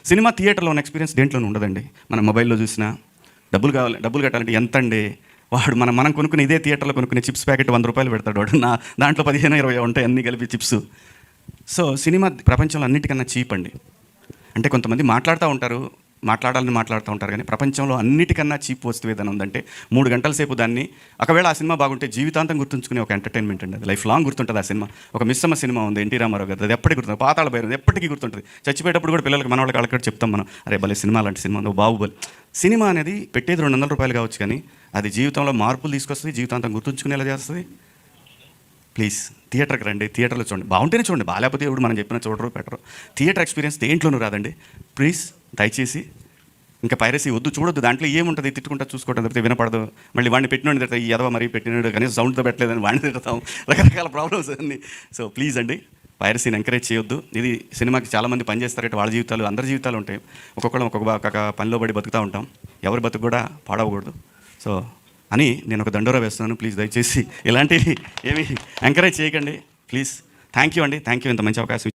Cinema థియేటర్లో ఉన్న experience దేంట్లోనూ ఉండదండి. మన మొబైల్లో చూసినా డబ్బులు కట్టాలంటే ఎంత అండి. వాడు మనం కొనుక్కునే ఇదే థియేటర్లో కొనుక్కునే చిప్స్ ప్యాకెట్ ₹100 పెడతాడు వాడు. దాంట్లో 15-20 ఉంటాయి అన్నీ కలిపి చిప్స్. సో సినిమా ప్రపంచంలో అన్నిటికన్నా చీప్ అండి. అంటే కొంతమంది మాట్లాడాలని మాట్లాడుతూ ఉంటారు, కానీ ప్రపంచంలో అన్నిటికన్నా చీప్ వస్తువు ఏదైనా ఉందంటే 3 గంటల సేపు దాన్ని, ఒకవేళ ఆ సినిమా బాగుంటే జీవితాంతం గుర్తుంచుకునే ఒక ఎంటర్టైన్మెంట్ అండి. అది లైఫ్ లాంగ్ గుర్తుంటుంది ఆ సినిమా. ఒక మిస్సమ్మ సినిమా ఉంది ఎన్టీ రామారావు గారు, అది ఎప్పటికీ గుర్తుంది. పాతాళ భైరవి ఎప్పటికీ గుర్తుంటుంది. చచ్చిపోయేటప్పుడు కూడా పిల్లలకి మనవాళ్ళకి వాళ్ళకి చెప్తాం మనం, అరే భలే సినిమా లాంటి సినిమా బాహుబలి. సినిమా అనేది పెట్టేది ₹200 కావచ్చు, కానీ అది జీవితంలో మార్పులు తీసుకొస్తుంది, జీవితాంతం గుర్తుంచుకునేలా చేస్తుంది. ప్లీజ్ థియేటర్కి రండి, థియేటర్లో చూడండి. బాగుంటేనే చూడండి, బాగాలేకపోతే ఎవడు మనం చెప్పిన చూడరు పెట్టరు. థియేటర్ ఎక్స్పీరియన్స్ దేంట్లోనూ రాదండి. ప్లీజ్ దయచేసి ఇంకా పైరసీ వద్దు, చూడొద్దు. దాంట్లో ఏముంటుంది, తిట్టుకుంటా చూసుకోవడం తప్పితే వినపడదు. మళ్ళీ వాడిని పెట్టినోడిని తిడతాం, ఈ ఎదవ మరీ పెట్టినాడు కనీసం సౌండ్తో పెట్టలేదని వాడిని తిడతాం, రకరకాల ప్రాబ్లమ్స్ అన్నీ. సో ప్లీజ్ అండి, పైరసీని ఎంకరేజ్ చేయొద్దు. ఇది సినిమాకి చాలామంది పని చేస్తారంటే వాళ్ళ జీవితాలు, అందరి జీవితాలు ఉంటాయి. ఒక్కొక్కరు ఒక్కొక్క పనిలో పడి బతుకుతూ ఉంటాం. ఎవరి బతుకు కూడా పాడవకూడదు. సో అని నేను ఒక దండోరా వేస్తున్నాను. ప్లీజ్ దయచేసి ఇలాంటివి ఏమి ఎంకరేజ్ చేయకండి ప్లీజ్. థ్యాంక్ యూ అండి, థ్యాంక్ యూ ఇంత మంచి అవకాశం.